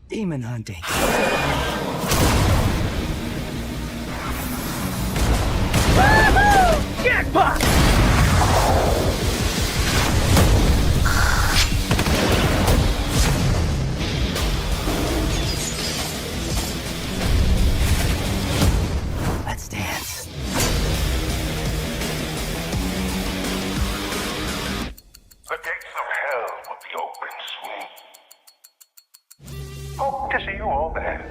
Demon hunting. Jackpot! Let's dance. The gates of hell will be open soon. Hope to see you all there.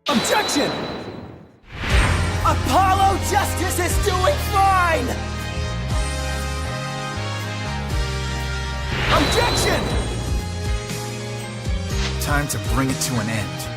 Objection! Apollo Justice is doing fine! Objection! Time to bring it to an end.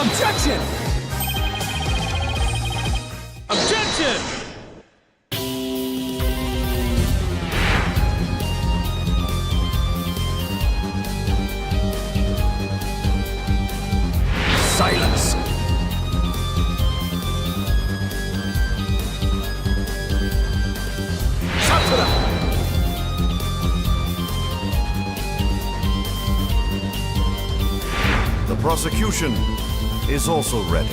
Objection! Objection! Silence! Sakura! The prosecution is also ready.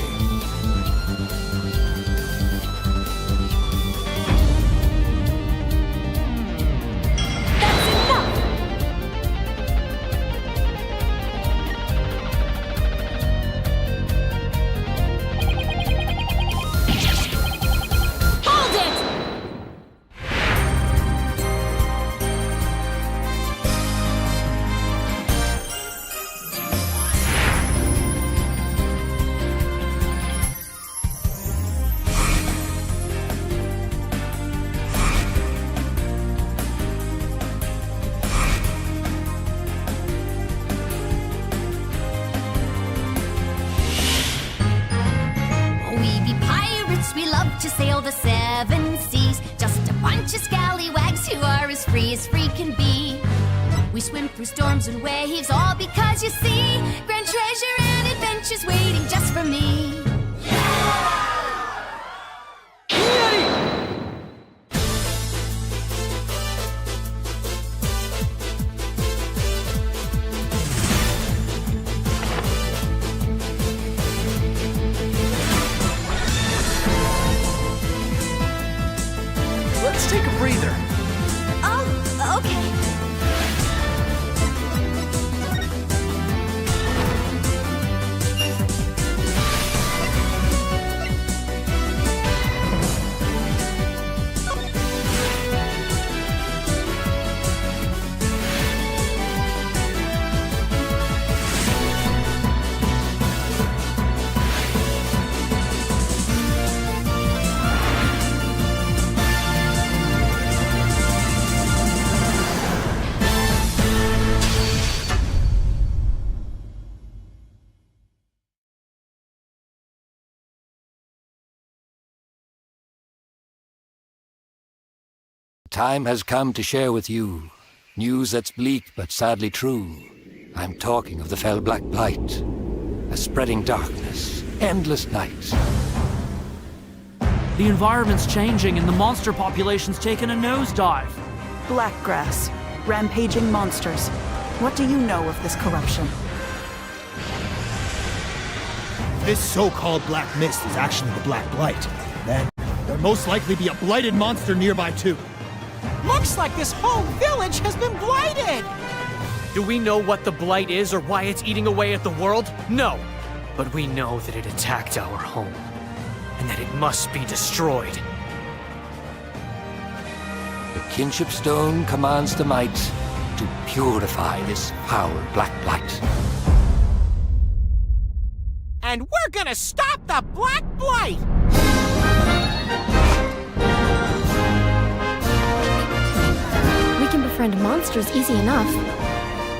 We love to sail the seven seas. Just a bunch of scallywags who are as free can be. We swim through storms and waves, all because you see grand treasure and adventures waiting just for me. Let's take a breather. Oh, okay. Time has come to share with you news that's bleak but sadly true. I'm talking of the fell Black Blight. a spreading darkness, endless nights. The environment's changing and the monster population's taken a nosedive. Blackgrass. Rampaging monsters. What do you know of this corruption? This so-called black mist is actually the Black Blight. Then, there'll most likely be a blighted monster nearby too. Looks like this whole village has been blighted! Do we know what the Blight is or why it's eating away at the world? No. But we know that it attacked our home, and that it must be destroyed. The kinship stone commands the might to purify this foul black blight. And we're gonna stop the Black Blight! We can befriend monsters easy enough,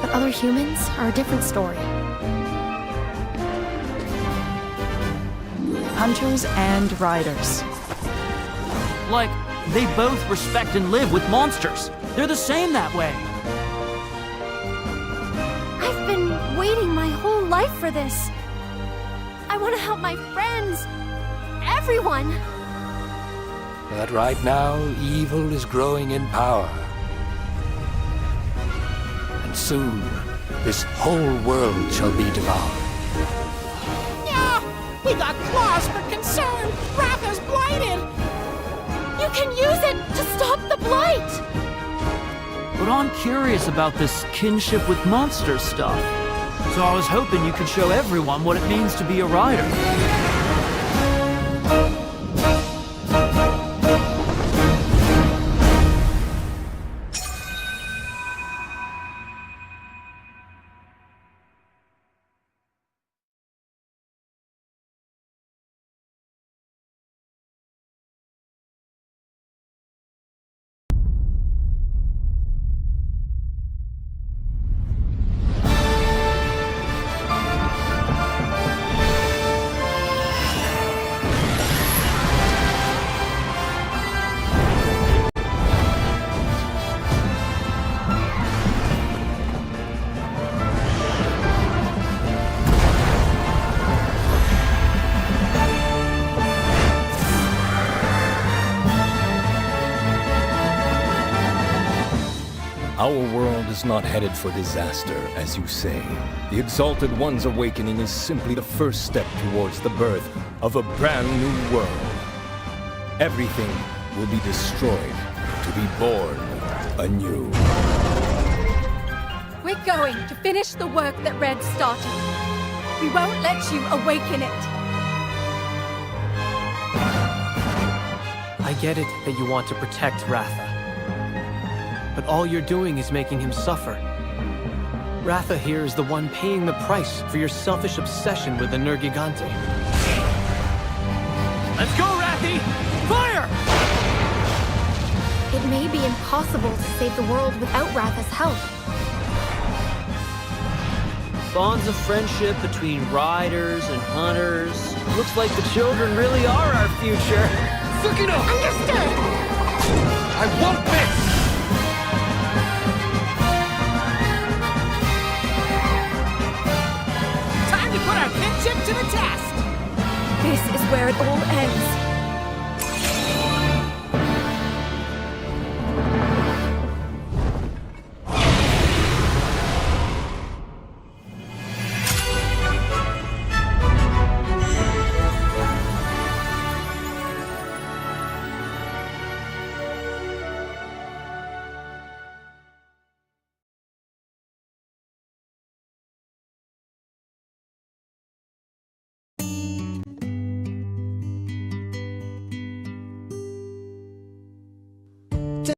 but other humans are a different story. Hunters and riders. Like, they both respect and live with monsters. They're the same that way. I've been waiting my whole life for this. I want to help my friends. Everyone. But right now, evil is growing in power. And soon, this whole world shall be devoured. Yeah! We got claws for concern! Ratha's blighted! You can use it to stop the blight! But I'm curious about this kinship with monsters stuff. So I was hoping you could show everyone what it means to be a rider. Our world is not headed for disaster, as you say. The Exalted One's awakening is simply the first step towards the birth of a brand new world. Everything will be destroyed to be born anew. We're going to finish the work that Red started. We won't let you awaken it. I get it that you want to protect Ratha. But all you're doing is making him suffer. Ratha here is the one paying the price for your selfish obsession with the Nergigante. Let's go, Rathy! Fire! It may be impossible to save the world without Ratha's help. Bonds of friendship between riders and hunters. Looks like the children really are our future. Sukino! Understood! I want this! Time to put our kinship to the test! This is where it all ends.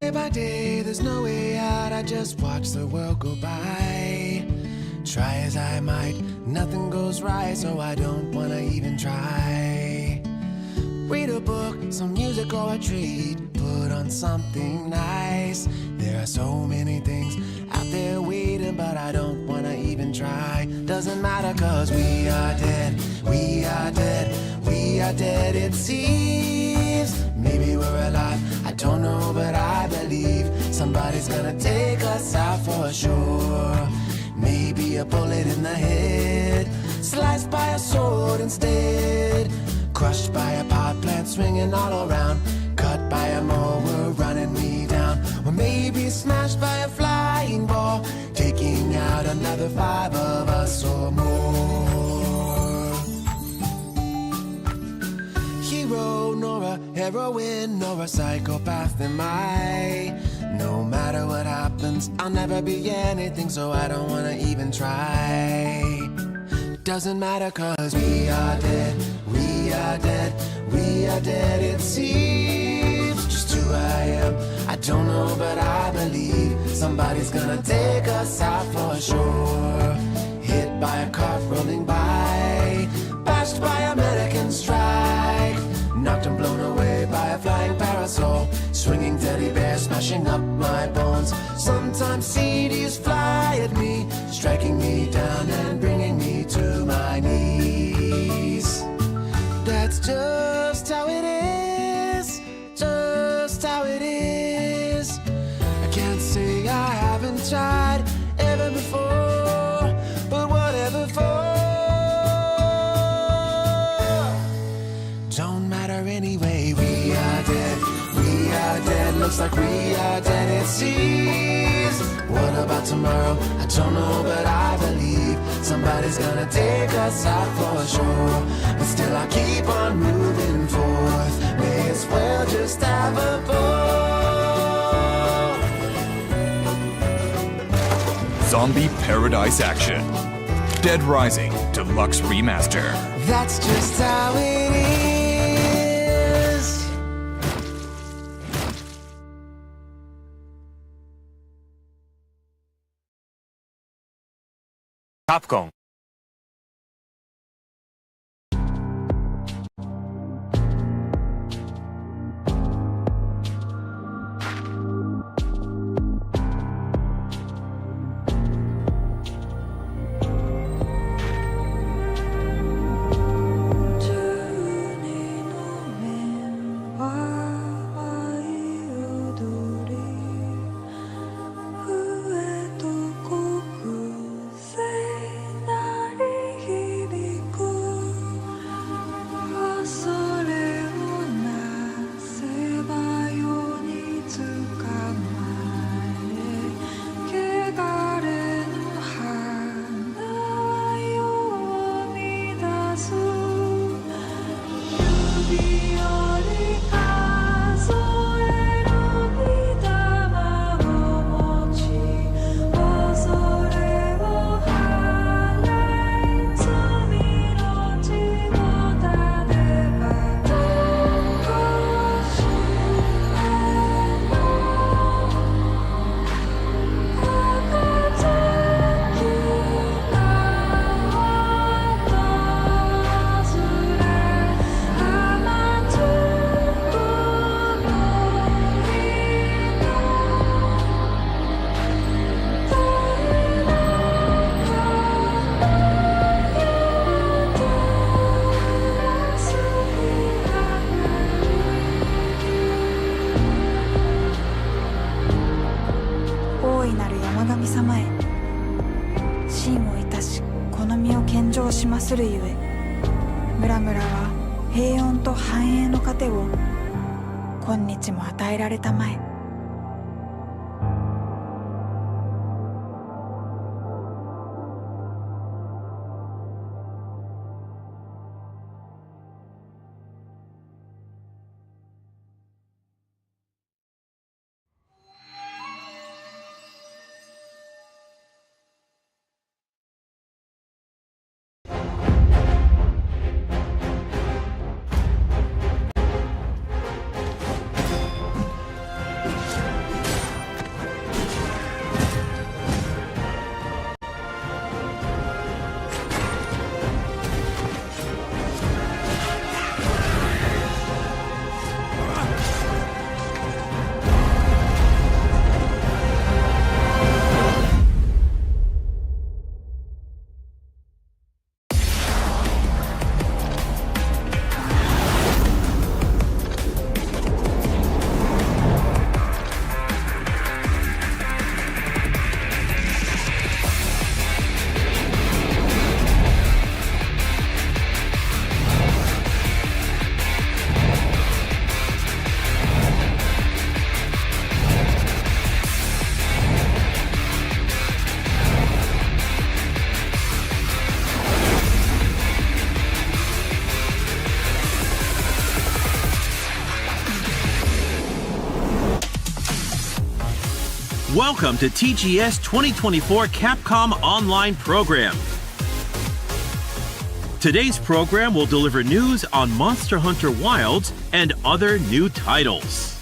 Day by day, there's no way out, I just watch the world go by. Try as I might, nothing goes right, so I don't wanna even try. Read a book, some music or a treat, put on something nice. There are so many things out there waiting, but I don't wanna even try. Doesn't matter, cause we are dead, we are dead, we are dead it seems. Maybe we're alive, I don't know, but I believe somebody's gonna take us out for sure. Maybe a bullet in the head, sliced by a sword instead. Crushed by a pot plant swinging all around. Cut by a mower running me down. Or maybe smashed by a flying ball, taking out another 5 of us or more. Hero nor a heroine nor a psychopath am I. No matter what happens, I'll never be anything, so I don't wanna even try. Doesn't matter, cause we are dead, we are dead, we are dead it seems. Just who I am, I don't know, but I believe somebody's gonna take us out for sure. Hit by a cart rolling by, bashed by a American strike, knocked and blown away by a flying parasol, swinging teddy bear smashing up my bones. Sometimes CDs fly at me, striking me down and bringing me to my knees. That's just how it is, just how it is. I can't say I haven't tried ever before, but whatever for. Don't matter anyway, we are dead, we are dead. Looks like we are dead it seems. What about tomorrow? I don't know, but I believe somebody's gonna take us out for sure. But still I keep on moving forth. May as well just have a ball. Zombie Paradise Action. Dead Rising Deluxe Remaster. That's just how it is. Capcom.するゆえ、村々は平穏と繁栄の糧を今日も与えられたまえ。Welcome to TGS 2024 Capcom Online Program. Today's program will deliver news on Monster Hunter Wilds and other new titles.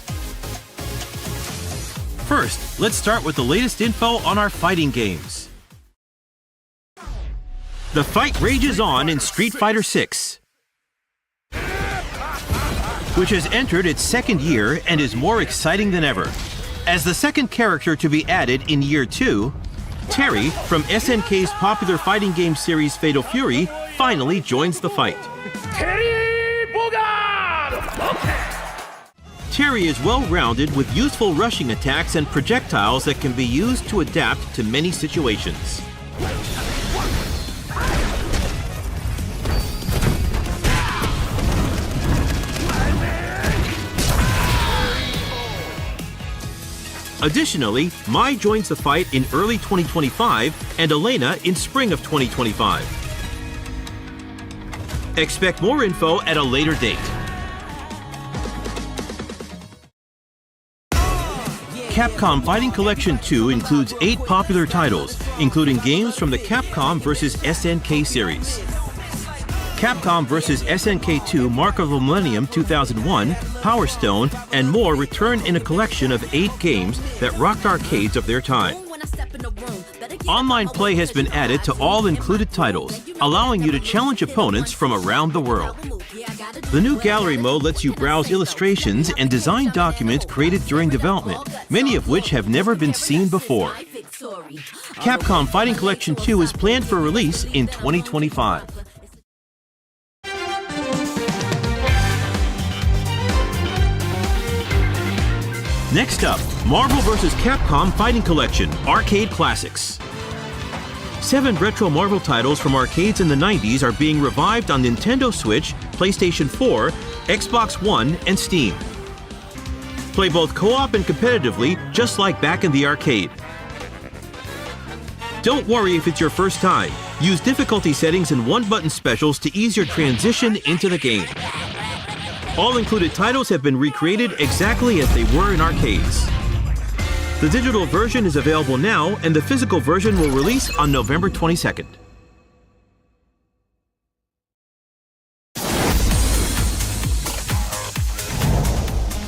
First, let's start with the latest info on our fighting games. The fight rages on in Street Fighter VI, which has entered its second year and is more exciting than ever. As the second character to be added in Year 2, Terry from SNK's popular fighting game series Fatal Fury finally joins the fight. Terry is well-rounded with useful rushing attacks and projectiles that can be used to adapt to many situations. Additionally, Mai joins the fight in early 2025 and Elena in spring of 2025. Expect more info at a later date. Capcom Fighting Collection 2 includes 8 popular titles, including games from the Capcom vs. SNK series. Capcom vs. SNK 2 Mark of the Millennium 2001, Power Stone, and more return in a collection of 8 games that rocked arcades of their time. Online play has been added to all included titles, allowing you to challenge opponents from around the world. The new gallery mode lets you browse illustrations and design documents created during development, many of which have never been seen before. Capcom Fighting Collection 2 is planned for release in 2025. Next up, Marvel vs. Capcom Fighting Collection Arcade Classics. 7 retro Marvel titles from arcades in the 90s are being revived on Nintendo Switch, PlayStation 4, Xbox One, and Steam. Play both co-op and competitively, just like back in the arcade. Don't worry if it's your first time. Use difficulty settings and one-button specials to ease your transition into the game. All included titles have been recreated exactly as they were in arcades. The digital version is available now, and the physical version will release on November 22nd.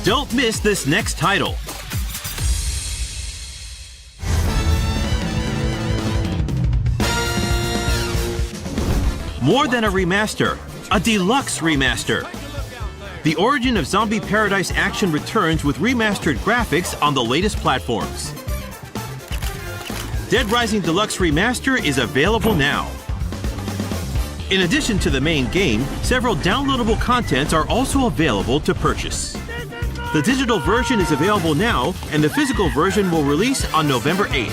Don't miss this next title. More than a remaster, a deluxe remaster. The origin of Zombie Paradise action returns with remastered graphics on the latest platforms. Dead Rising Deluxe Remaster is available now. In addition to the main game, several downloadable contents are also available to purchase. The digital version is available now, and the physical version will release on November 8th.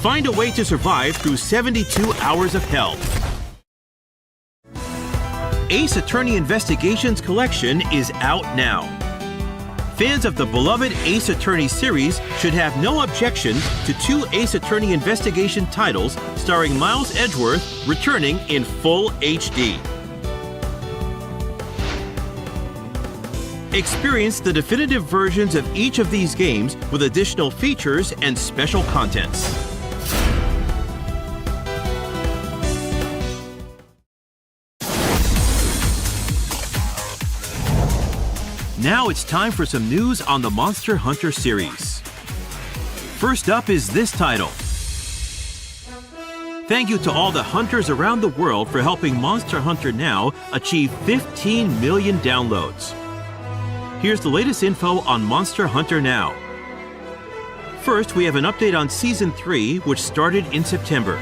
Find a way to survive through 72 hours of hell. Ace Attorney Investigations Collection is out now. Fans of the beloved Ace Attorney series should have no objection to 2 Ace Attorney Investigation titles starring Miles Edgeworth returning in full HD. Experience the definitive versions of each of these games with additional features and special contents. Now it's time for some news on the Monster Hunter series. First up is this title. Thank you to all the hunters around the world for helping Monster Hunter Now achieve 15 million downloads. Here's the latest info on Monster Hunter Now. First, we have an update on Season 3, which started in September.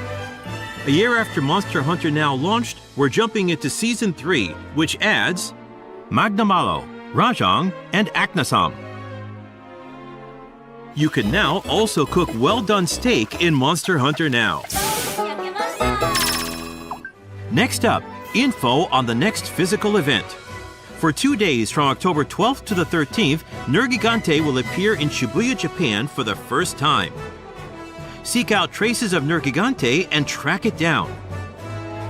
A year after Monster Hunter Now launched, we're jumping into Season 3, which adds Magnamalo, Rajang, and Aknasam. You can now also cook well-done steak in Monster Hunter Now. Next up, info on the next physical event. For 2 days from October 12th to the 13th, Nergigante will appear in Shibuya, Japan for the first time. Seek out traces of Nergigante and track it down.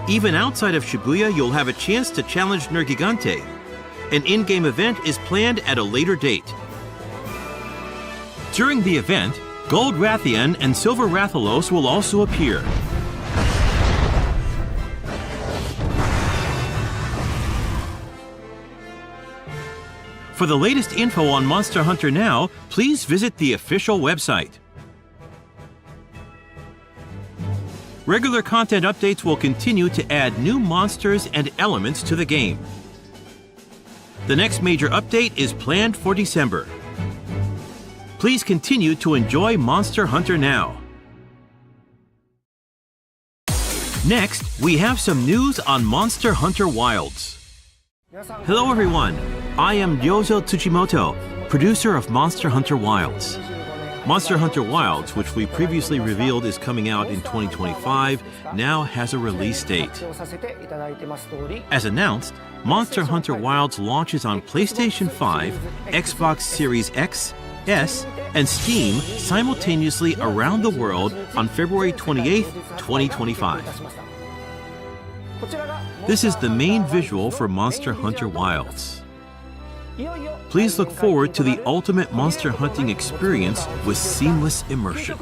Even outside of Shibuya, you'll have a chance to challenge Nergigante. An in-game event is planned at a later date. During the event, Gold Rathian and Silver Rathalos will also appear. For the latest info on Monster Hunter Now, please visit the official website. Regular content updates will continue to add new monsters and elements to the game. The next major update is planned for December. Please continue to enjoy Monster Hunter Now. Next, we have some news on Monster Hunter Wilds. Hello everyone, I am Ryozo Tsuchimoto, producer of Monster Hunter Wilds. Monster Hunter Wilds, which we previously revealed is coming out in 2025, now has a release date. As announced, Monster Hunter Wilds launches on PlayStation 5, Xbox Series X, S, and Steam simultaneously around the world on February 28, 2025. This is the main visual for Monster Hunter Wilds. Please look forward to the ultimate monster hunting experience with seamless immersion.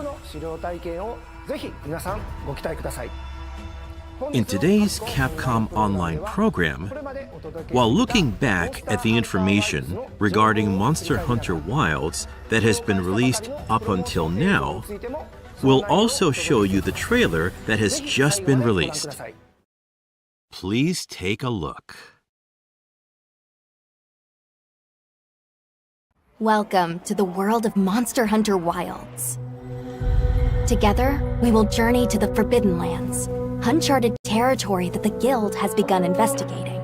In today's Capcom Online program, while looking back at the information regarding Monster Hunter Wilds that has been released up until now, we'll also show you the trailer that has just been released. Please take a look. Welcome to the world of Monster Hunter Wilds. Together, we will journey to the Forbidden Lands, uncharted territory that the Guild has begun investigating.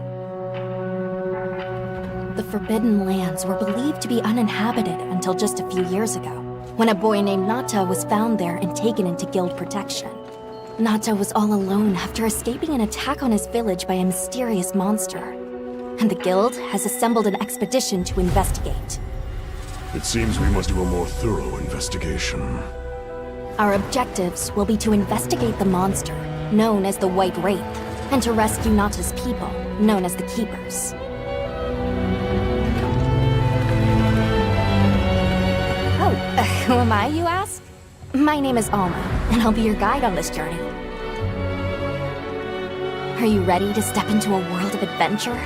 The Forbidden Lands were believed to be uninhabited until just a few years ago, when a boy named Nata was found there and taken into Guild protection. Nata was all alone after escaping an attack on his village by a mysterious monster, and the Guild has assembled an expedition to investigate. It seems we must do a more thorough investigation. Our objectives will be to investigate the monster, known as the White Wraith, and to rescue Nata's people, known as the Keepers. Oh, who am I, you ask? My name is Alma, and I'll be your guide on this journey. Are you ready to step into a world of adventure?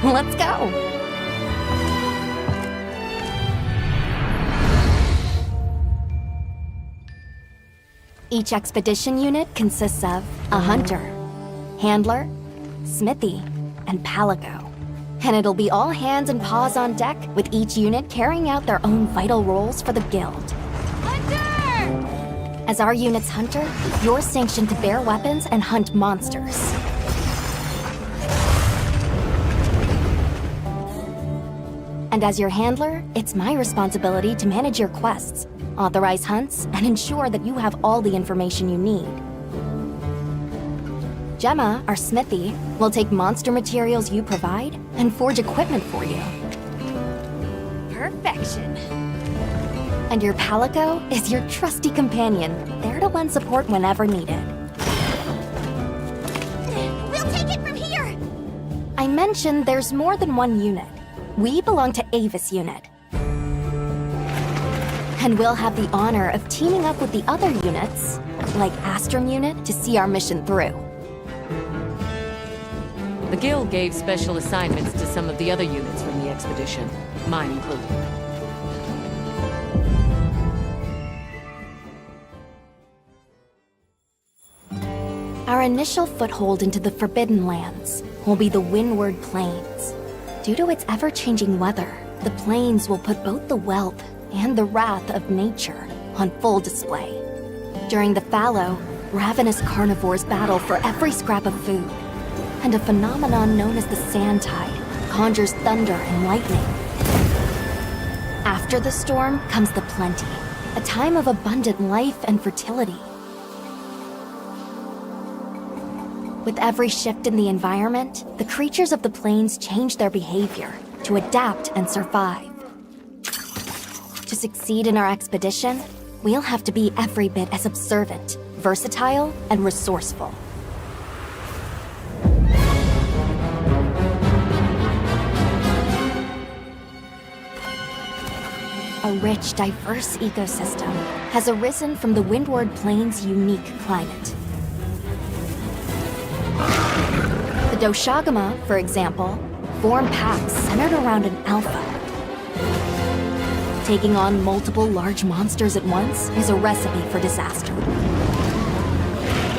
Let's go! Each expedition unit consists of a hunter, handler, smithy, and palico. And it'll be all hands and paws on deck, with each unit carrying out their own vital roles for the Guild. Hunter! As our unit's hunter, you're sanctioned to bear weapons and hunt monsters. And as your handler, it's my responsibility to manage your quests, authorize hunts, and ensure that you have all the information you need. Gemma, our smithy, will take monster materials you provide and forge equipment for you. Perfection. And your palico is your trusty companion, there to lend support whenever needed. We'll take it from here! I mentioned there's more than one unit. We belong to Avis Unit. And we'll have the honor of teaming up with the other units, like Astrum Unit, to see our mission through. The Guild gave special assignments to some of the other units from the expedition, mine included. Our initial foothold into the Forbidden Lands will be the Windward Plains. Due to its ever-changing weather, the plains will put both the wealth and the wrath of nature on full display. During the fallow, ravenous carnivores battle for every scrap of food, and a phenomenon known as the sand tide conjures thunder and lightning. After the storm comes the plenty, a time of abundant life and fertility. With every shift in the environment, the creatures of the plains change their behavior to adapt and survive. To succeed in our expedition, we'll have to be every bit as observant, versatile, and resourceful. A rich, diverse ecosystem has arisen from the Windward Plains' unique climate. The Doshagama, for example, form packs centered around an alpha. Taking on multiple large monsters at once is a recipe for disaster.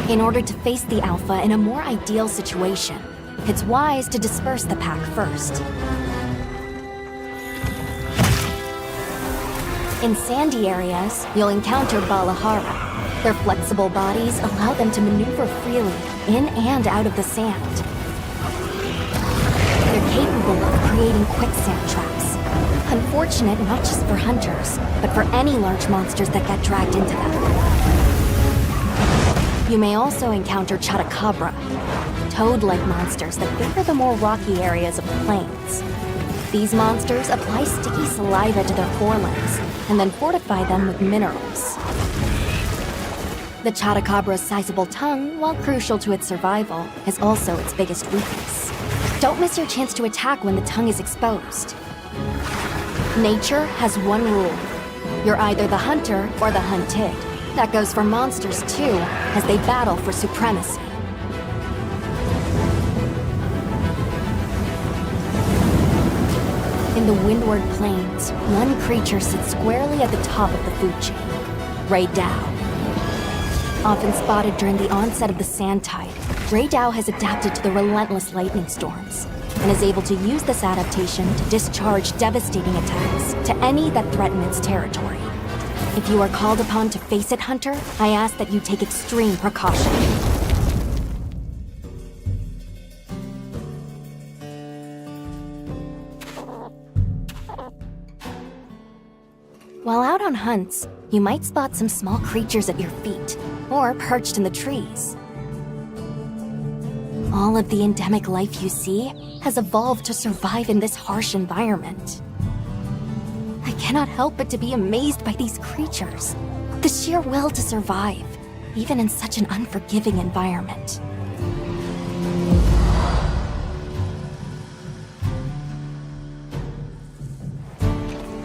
In order to face the alpha in a more ideal situation, it's wise to disperse the pack first. In sandy areas, you'll encounter Balahara. Their flexible bodies allow them to maneuver freely in and out of the sand. They're capable of creating quicksand traps. Unfortunate not just for hunters, but for any large monsters that get dragged into them. You may also encounter Chotacabra, toad-like monsters that favor the more rocky areas of the plains. These monsters apply sticky saliva to their forelimbs and then fortify them with minerals. The Chotacabra's sizable tongue, while crucial to its survival, is also its biggest weakness. Don't miss your chance to attack when the tongue is exposed. Nature has one rule. You're either the hunter or the hunted. That goes for monsters too, as they battle for supremacy. In the Windward Plains, one creature sits squarely at the top of the food chain, Ray Dow. Often spotted during the onset of the sand tide, Ray Dow has adapted to the relentless lightning storms, and is able to use this adaptation to discharge devastating attacks to any that threaten its territory. If you are called upon to face it, Hunter, I ask that you take extreme precaution. While out on hunts, you might spot some small creatures at your feet, or perched in the trees. All of the endemic life you see has evolved to survive in this harsh environment. I cannot help but to be amazed by these creatures. The sheer will to survive, even in such an unforgiving environment.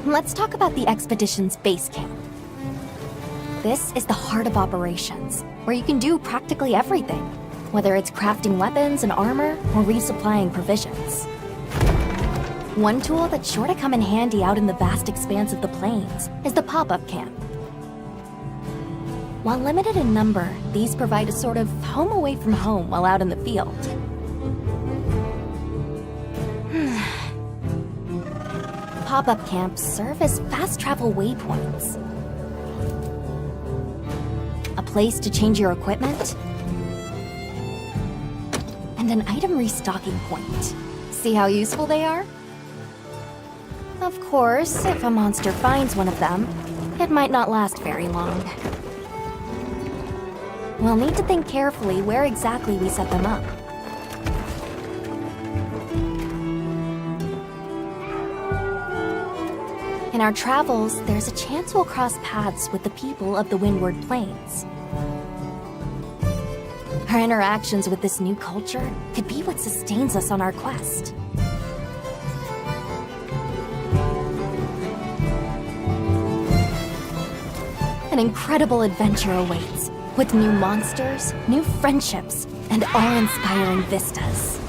Let's talk about the expedition's base camp. This is the heart of operations, where you can do practically everything, whether it's crafting weapons and armor or resupplying provisions. One tool that's sure to come in handy out in the vast expanse of the plains is the pop-up camp. While limited in number, these provide a sort of home away from home while out in the field. Pop-up camps serve as fast travel waypoints. A place to change your equipment, and an item restocking point. See how useful they are? Of course, if a monster finds one of them, it might not last very long. We'll need to think carefully where exactly we set them up. In our travels, there's a chance we'll cross paths with the people of the Windward Plains. Our interactions with this new culture could be what sustains us on our quest. An incredible adventure awaits, with new monsters, new friendships, and awe-inspiring vistas.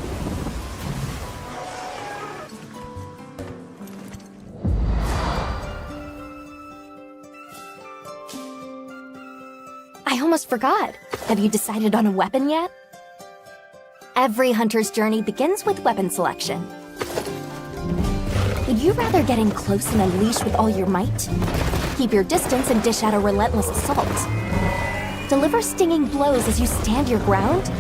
I almost forgot. Have you decided on a weapon yet? Every hunter's journey begins with weapon selection. Would you rather get in close and unleash with all your might? Keep your distance and dish out a relentless assault? Deliver stinging blows as you stand your ground?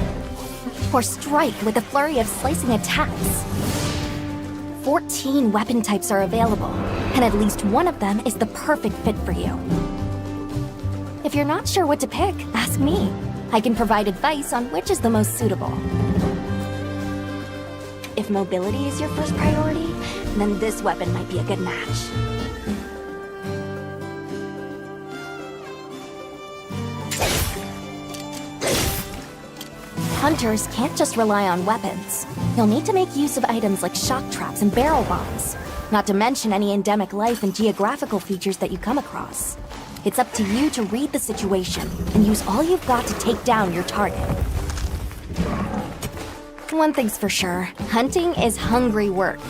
Or strike with a flurry of slicing attacks? 14 weapon types are available, and at least one of them is the perfect fit for you. If you're not sure what to pick, ask me. I can provide advice on which is the most suitable. If mobility is your first priority, then this weapon might be a good match. Hunters can't just rely on weapons. You'll need to make use of items like shock traps and barrel bombs, not to mention any endemic life and geographical features that you come across. It's up to you to read the situation and use all you've got to take down your target. One thing's for sure, hunting is hungry work.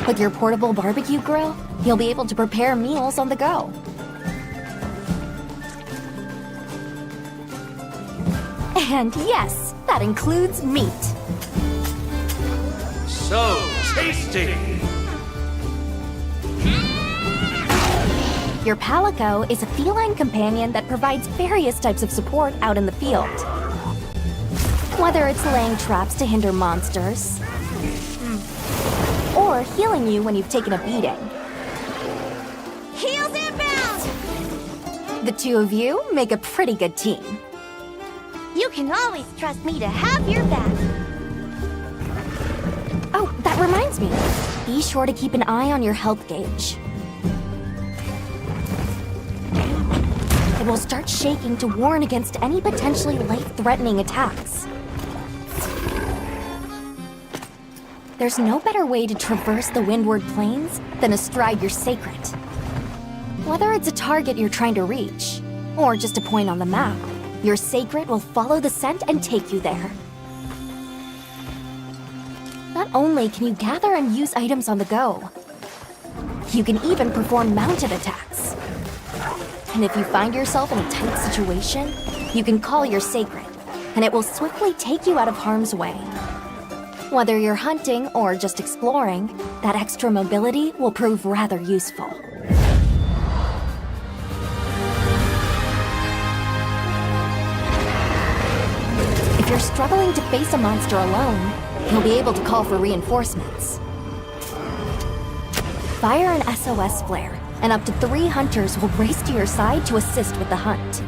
With your portable barbecue grill, you'll be able to prepare meals on the go. And yes, that includes meat. So tasty! Your Palico is a feline companion that provides various types of support out in the field. Whether it's laying traps to hinder monsters, or healing you when you've taken a beating. Heels inbound! The two of you make a pretty good team. You can always trust me to have your back. Oh, that reminds me. Be sure to keep an eye on your health gauge. It will start shaking to warn against any potentially life-threatening attacks. There's no better way to traverse the Windward Plains than astride your sacred. Whether it's a target you're trying to reach, or just a point on the map, your sacred will follow the scent and take you there. Not only can you gather and use items on the go, you can even perform mounted attacks. And if you find yourself in a tight situation, you can call your sacred, and it will swiftly take you out of harm's way. Whether you're hunting or just exploring, that extra mobility will prove rather useful. If you're struggling to face a monster alone, you'll be able to call for reinforcements. Fire an SOS flare, and up to 3 hunters will race to your side to assist with the hunt.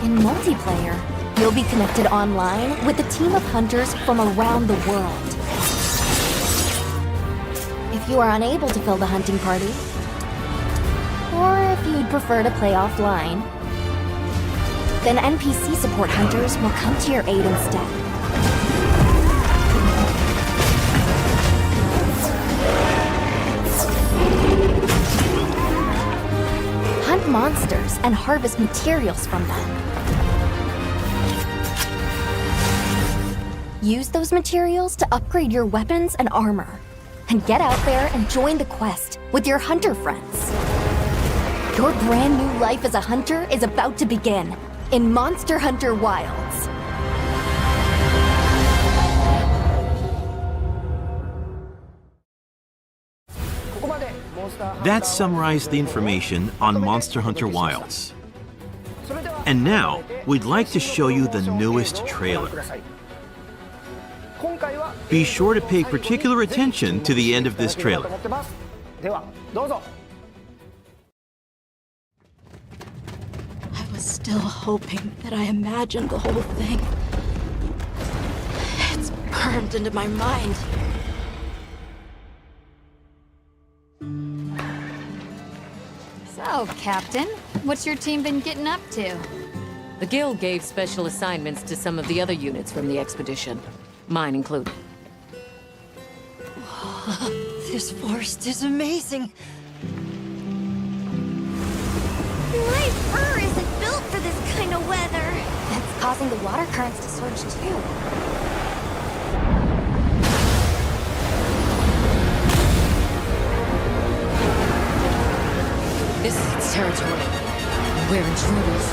In multiplayer, you'll be connected online with a team of hunters from around the world. If you are unable to fill the hunting party, or if you'd prefer to play offline, then NPC support hunters will come to your aid instead. Hunt monsters and harvest materials from them. Use those materials to upgrade your weapons and armor. And get out there and join the quest with your hunter friends. Your brand new life as a hunter is about to begin in Monster Hunter Wilds. That summarized the information on Monster Hunter Wilds. And now, we'd like to show you the newest trailer. Be sure to pay particular attention to the end of this trailer. I was still hoping that I imagined the whole thing. It's burned into my mind. So, Captain, what's your team been getting up to? The Guild gave special assignments to some of the other units from the expedition, mine included. This forest is amazing. My fur isn't built for this kind of weather. That's causing the water currents to surge too. This is its territory. We're intruders.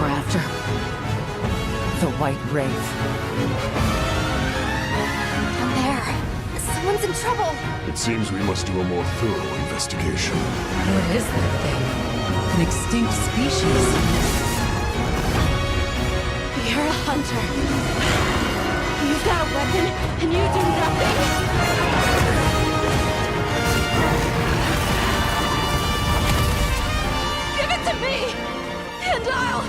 we're after? The White Wraith. Down there. Someone's in trouble. It seems we must do a more thorough investigation. What is that thing? An extinct species. You're a hunter. You've got a weapon, and you do nothing? Give it to me, and I'll...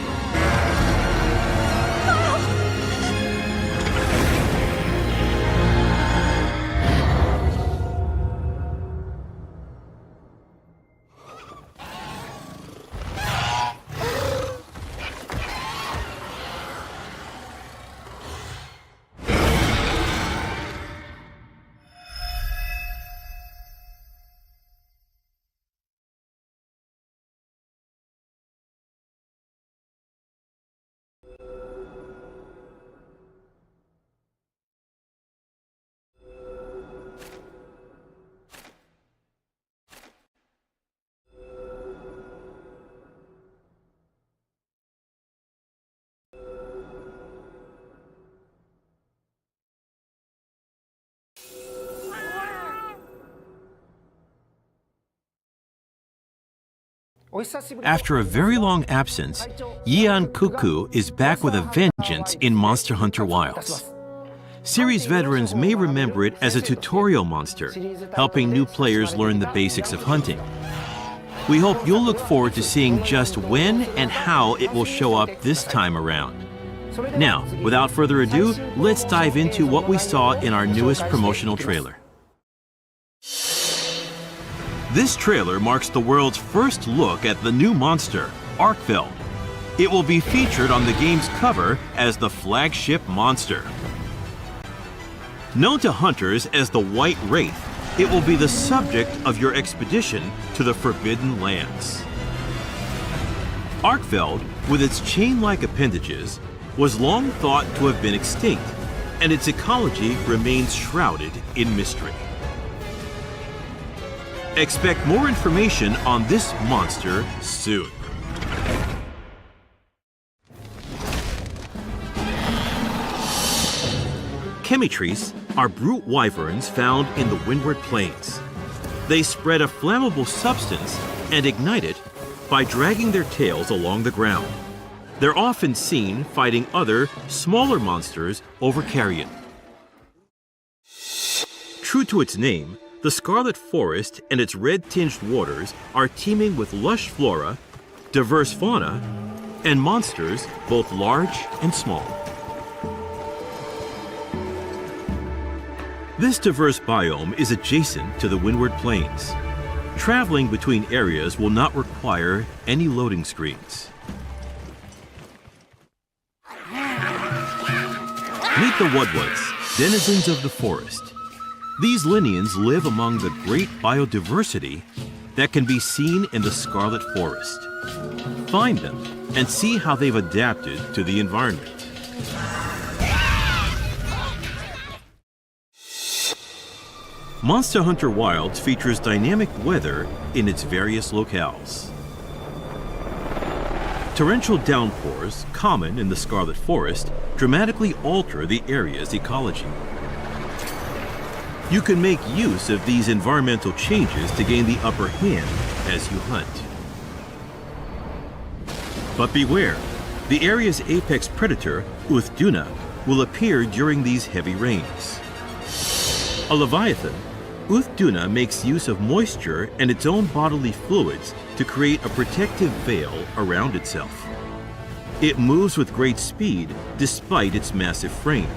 After a very long absence, Yian Cuckoo is back with a vengeance in Monster Hunter Wilds. Series veterans may remember it as a tutorial monster, helping new players learn the basics of hunting. We hope you'll look forward to seeing just when and how it will show up this time around. Now, without further ado, let's dive into what we saw in our newest promotional trailer. This trailer marks the world's first look at the new monster, Arkfeld. It will be featured on the game's cover as the flagship monster. Known to hunters as the White Wraith, it will be the subject of your expedition to the Forbidden Lands. Arkfeld, with its chain-like appendages, was long thought to have been extinct, and its ecology remains shrouded in mystery. Expect more information on this monster soon. Chemitres are brute wyverns found in the Windward Plains. They spread a flammable substance and ignite it by dragging their tails along the ground. They're often seen fighting other, smaller monsters over carrion. True to its name, the Scarlet Forest and its red-tinged waters are teeming with lush flora, diverse fauna, and monsters both large and small. This diverse biome is adjacent to the Windward Plains. Traveling between areas will not require any loading screens. Meet the Wudwuds, denizens of the forest. These Linians live among the great biodiversity that can be seen in the Scarlet Forest. Find them and see how they've adapted to the environment. Monster Hunter Wilds features dynamic weather in its various locales. Torrential downpours, common in the Scarlet Forest, dramatically alter the area's ecology. You can make use of these environmental changes to gain the upper hand as you hunt. But beware, the area's apex predator, Uthduna, will appear during these heavy rains. A Leviathan, Uthduna makes use of moisture and its own bodily fluids to create a protective veil around itself. It moves with great speed despite its massive frame.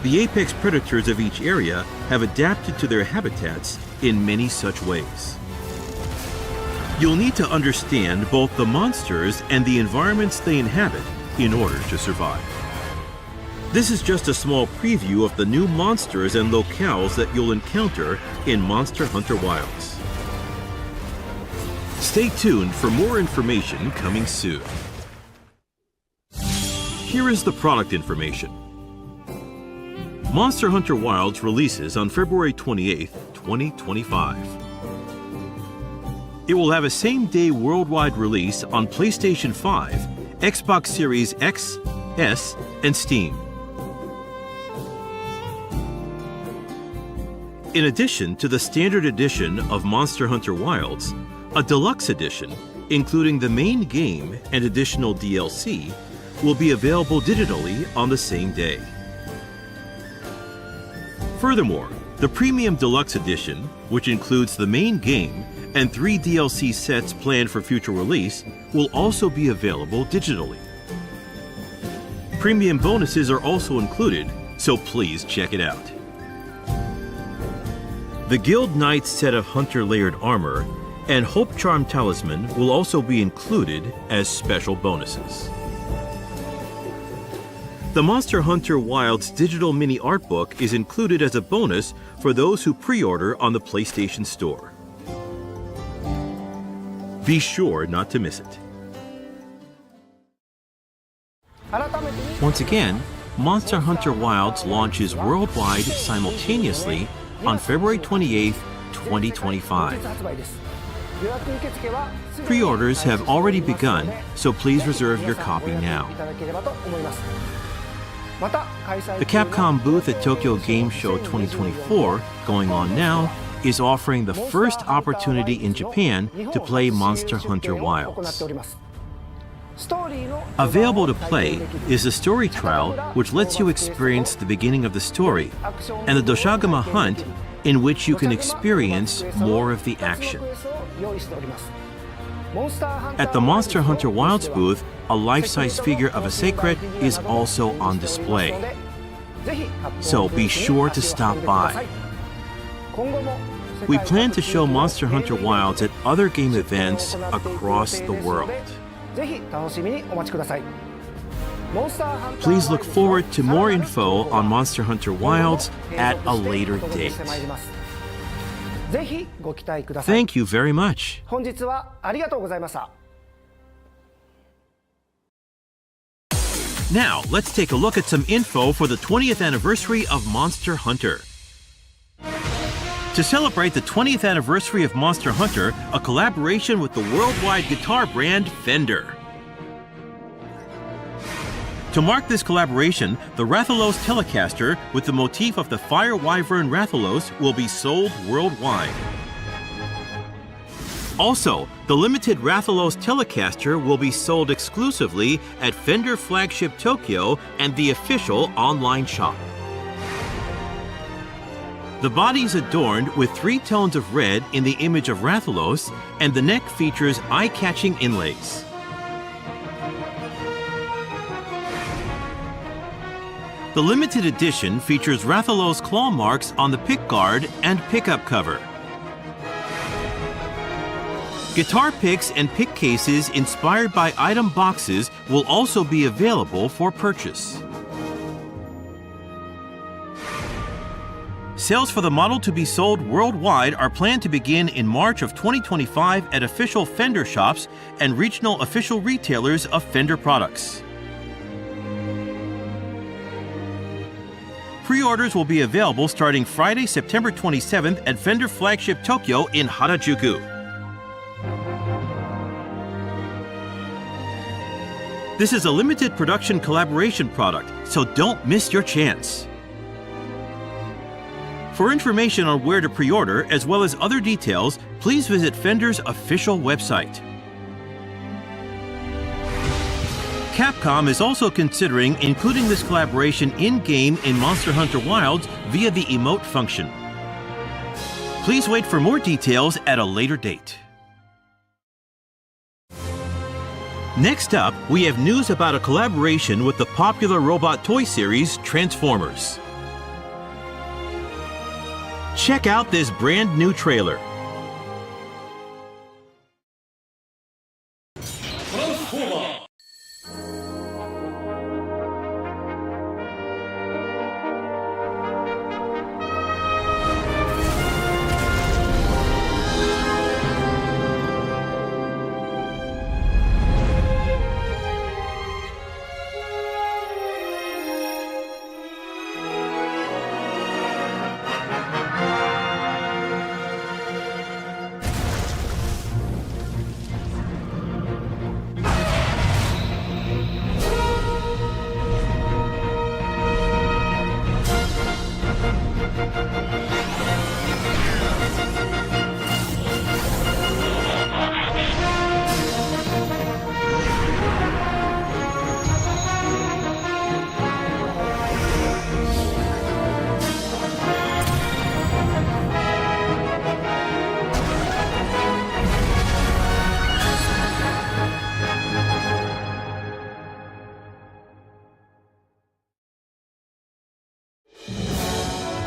The apex predators of each area have adapted to their habitats in many such ways. You'll need to understand both the monsters and the environments they inhabit in order to survive. This is just a small preview of the new monsters and locales that you'll encounter in Monster Hunter Wilds. Stay tuned for more information coming soon. Here is the product information. Monster Hunter Wilds releases on February 28, 2025. It will have a same-day worldwide release on PlayStation 5 Xbox Series X, S, and Steam. In addition to the standard edition of Monster Hunter Wilds, a deluxe edition, including the main game and additional DLC, will be available digitally on the same day. Furthermore, the Premium Deluxe Edition, which includes the main game and 3 DLC sets planned for future release, will also be available digitally. Premium bonuses are also included, so please check it out. The Guild Knights set of Hunter layered armor and Hope Charm Talisman will also be included as special bonuses. The Monster Hunter Wilds digital mini art book is included as a bonus for those who pre-order on the PlayStation Store. Be sure not to miss it. Once again, Monster Hunter Wilds launches worldwide simultaneously on February 28, 2025. Pre-orders have already begun, so please reserve your copy now. The Capcom booth at Tokyo Game Show 2024, going on now, is offering the first opportunity in Japan to play Monster Hunter Wilds. Available to play is the story trial, which lets you experience the beginning of the story, and the Doshagama Hunt, in which you can experience more of the action. At the Monster Hunter Wilds booth, a life-size figure of a Secret is also on display. So be sure to stop by. We plan to show Monster Hunter Wilds at other game events across the world. Please look forward to more info on Monster Hunter Wilds at a later date. Thank you very much. Now, let's take a look at some info for the 20th anniversary of Monster Hunter. To celebrate the 20th anniversary of Monster Hunter, a collaboration with the worldwide guitar brand Fender. To mark this collaboration, the Rathalos Telecaster with the motif of the Fire Wyvern Rathalos will be sold worldwide. Also, the limited Rathalos Telecaster will be sold exclusively at Fender Flagship Tokyo and the official online shop. The body is adorned with 3 tones of red in the image of Rathalos, and the neck features eye-catching inlays. The limited edition features Rathalos claw marks on the pickguard and pickup cover. Guitar picks and pick cases inspired by item boxes will also be available for purchase. Sales for the model to be sold worldwide are planned to begin in March of 2025 at official Fender shops and regional official retailers of Fender products. Pre-orders will be available starting Friday, September 27th at Fender Flagship Tokyo in Harajuku. This is a limited production collaboration product, so don't miss your chance. For information on where to pre-order, as well as other details, please visit Fender's official website. Capcom is also considering including this collaboration in-game in Monster Hunter Wilds via the emote function. Please wait for more details at a later date. Next up, we have news about a collaboration with the popular robot toy series Transformers. Check out this brand new trailer.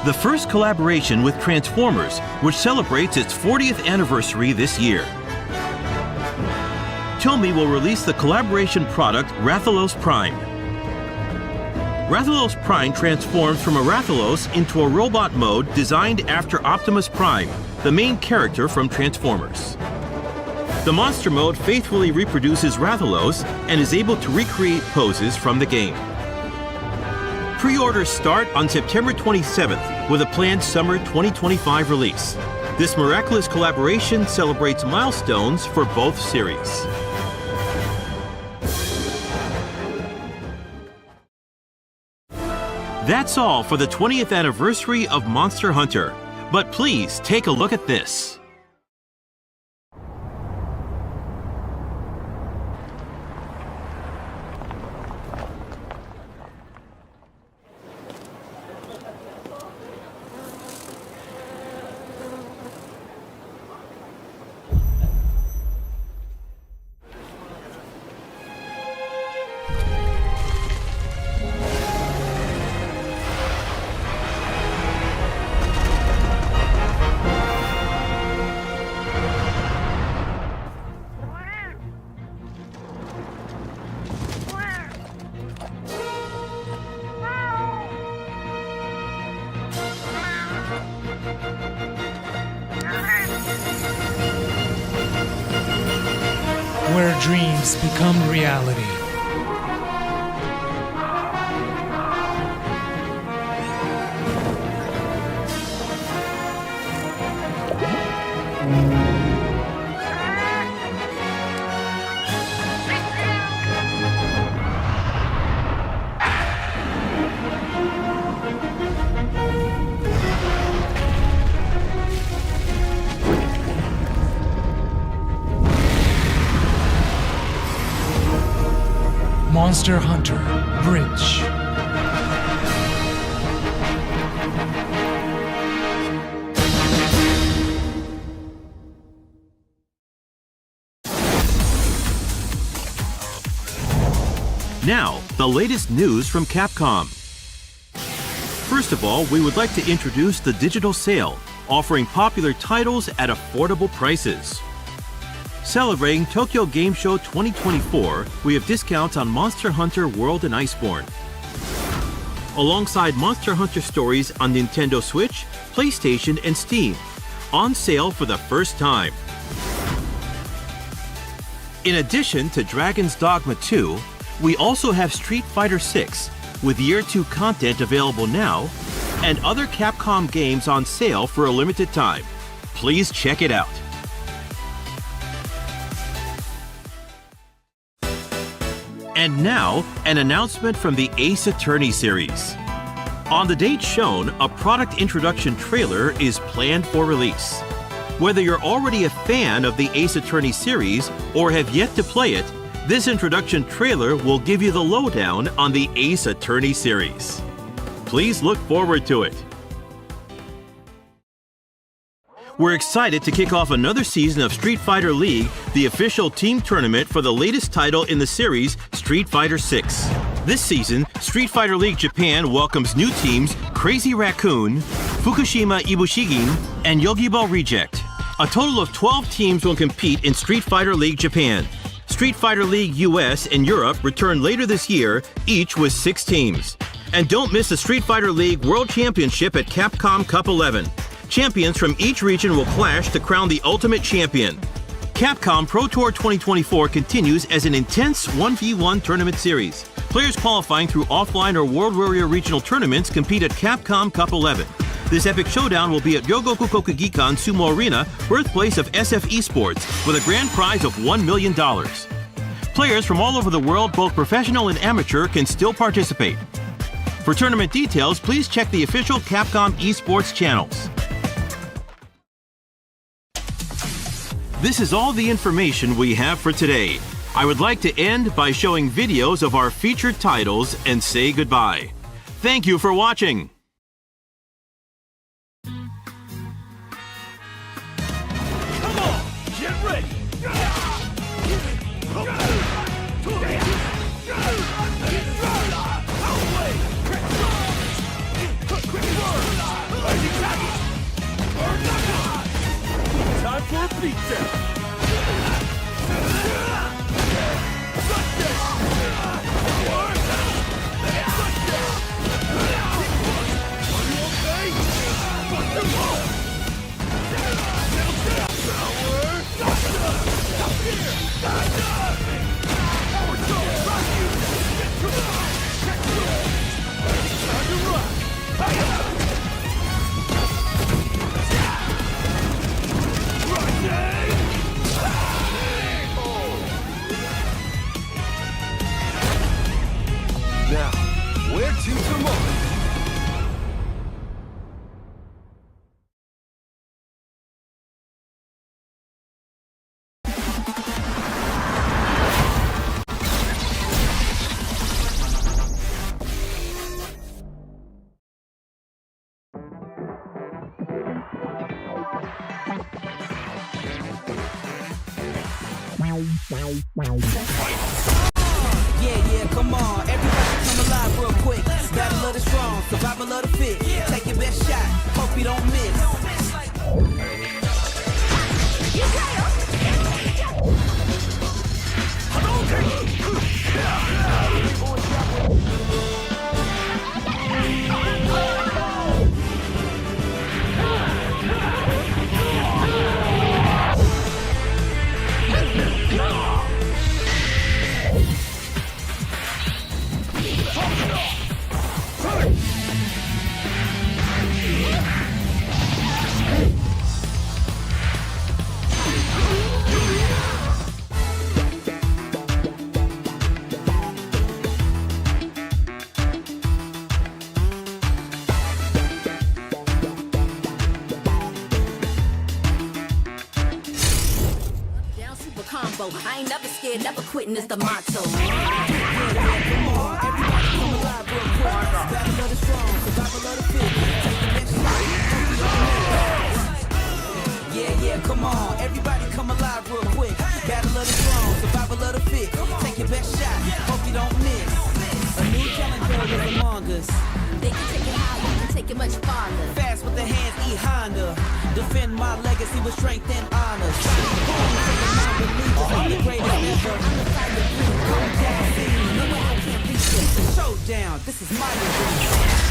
the first collaboration with Transformers, which celebrates its 40th anniversary this year. Tomy will release the collaboration product Rathalos Prime. Rathalos Prime transforms from a Rathalos into a robot mode designed after Optimus Prime, the main character from Transformers. The monster mode faithfully reproduces Rathalos and is able to recreate poses from the game. Pre-orders start on September 27th with a planned summer 2025 release. This miraculous collaboration celebrates milestones for both series. That's all for the 20th anniversary of Monster Hunter, but please take a look at this. Where dreams become reality. Monster Hunter Bridge. Now, the latest news from Capcom. First of all, we would like to introduce the digital sale, offering popular titles at affordable prices. Celebrating Tokyo Game Show 2024, we have discounts on Monster Hunter World and Iceborne. Alongside Monster Hunter Stories on Nintendo Switch, PlayStation, and Steam, on sale for the first time. In addition to Dragon's Dogma 2, we also have Street Fighter 6, with Year 2 content available now, and other Capcom games on sale for a limited time. Please check it out. And now, an announcement from the Ace Attorney series. On the date shown, a product introduction trailer is planned for release. Whether you're already a fan of the Ace Attorney series or have yet to play it, this introduction trailer will give you the lowdown on the Ace Attorney series. Please look forward to it. We're excited to kick off another season of Street Fighter League, the official team tournament for the latest title in the series, Street Fighter 6. This season, Street Fighter League Japan welcomes new teams Crazy Raccoon, Fukushima Ibushigin, and Yogi-Ball Reject. A total of 12 teams will compete in Street Fighter League Japan. Street Fighter League US and Europe return later this year, each with 6 teams. And don't miss the Street Fighter League World Championship at Capcom Cup 11. Champions from each region will clash to crown the ultimate champion. Capcom Pro Tour 2024 continues as an intense 1v1 tournament series. Players qualifying through offline or World Warrior regional tournaments compete at Capcom Cup 11. This epic showdown will be at Ryogoku Kokugikan Sumo Arena, birthplace of SF Esports, with a grand prize of $1 million. Players from all over the world, both professional and amateur, can still participate. For tournament details, please check the official Capcom Esports channels. This is all the information we have for today. I would like to end by showing videos of our featured titles and say goodbye. Thank you for watching. Get ready! for a beatdown! Now, where to tomorrow? Yeah, come on. Everybody come alive real quick. Battle of the strong, survival of the fit. Take your best shot, hope you don't miss. I ain't never scared, never quitting is the motto. Yeah, come on. Everybody come alive real quick. Battle of the strong, survival of the fit. Take your best shot, hope you don't miss. A new challenger is among us. They can take it higher, they can take it much farther. Fast with the hands, E Honda. Defend my legacy with strength and honor. I'm the greatest ever. Come down, see me. No one can't beat this. It's a showdown. This is my arena.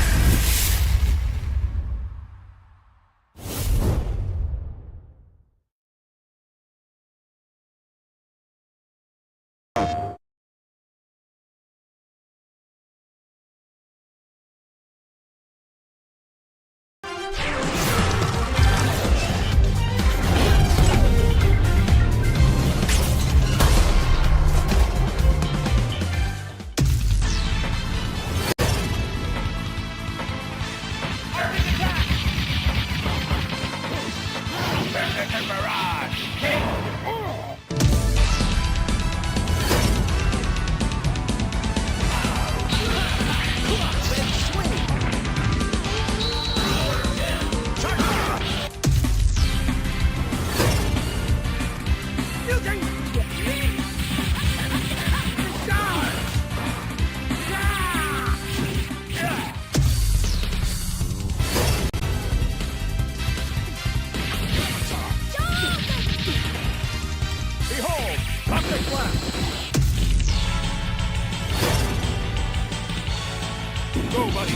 Go, buddy.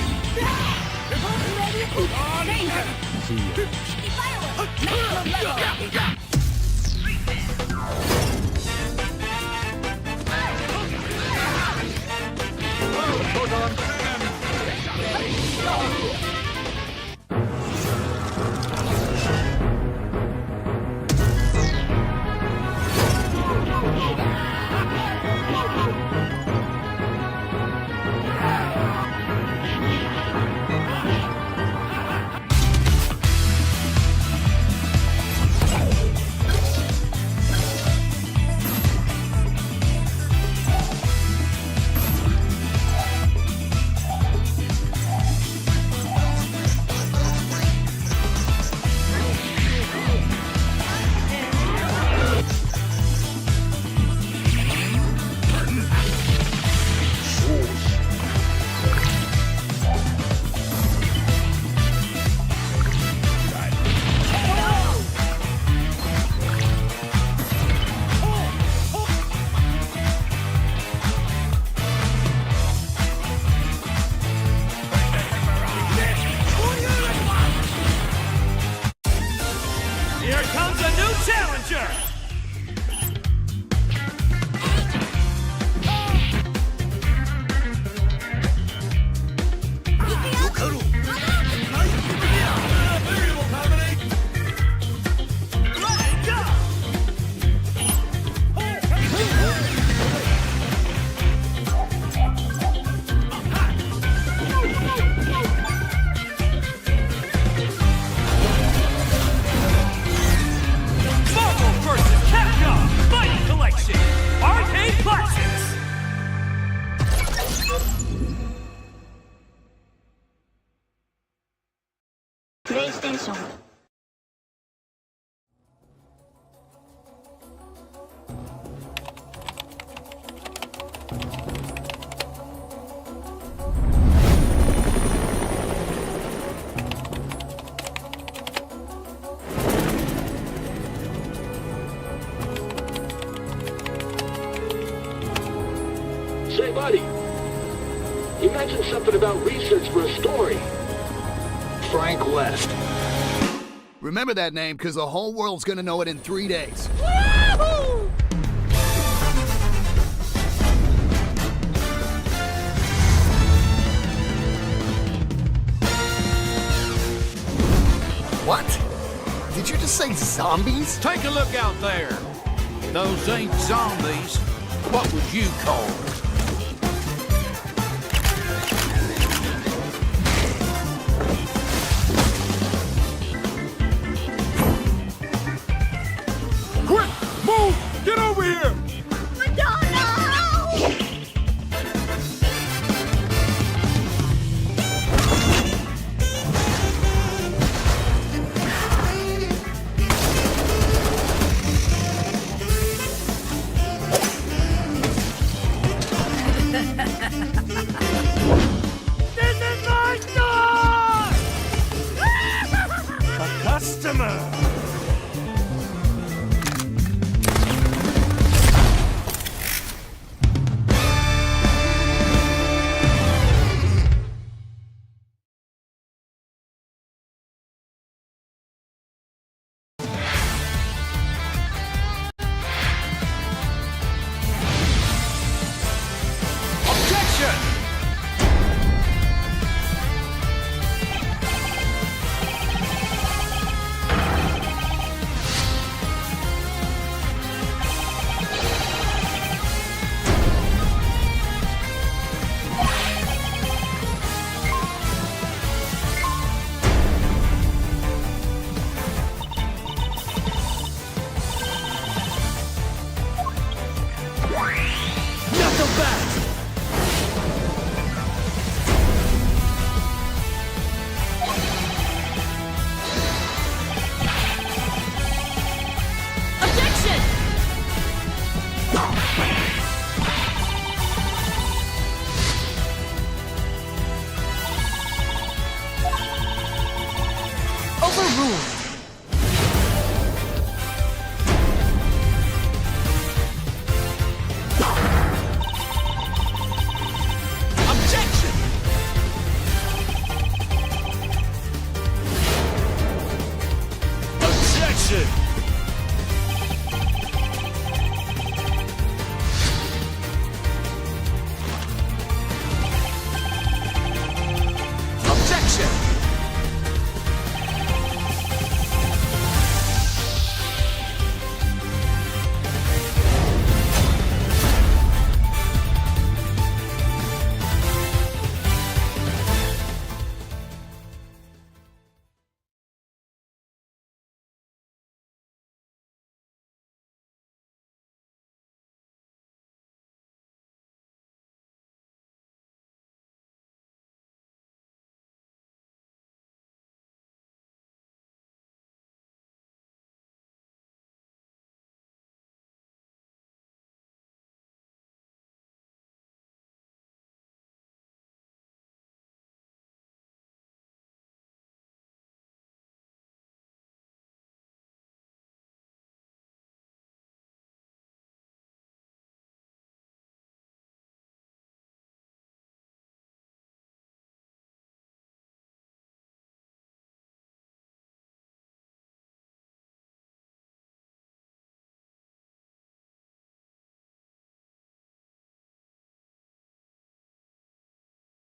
station. Say, buddy, you mentioned something about research for a story. Frank West. Remember that name, because the whole world's gonna know it in 3 days. What? Did you just say zombies? Take a look out there. Those ain't zombies. What would you call them?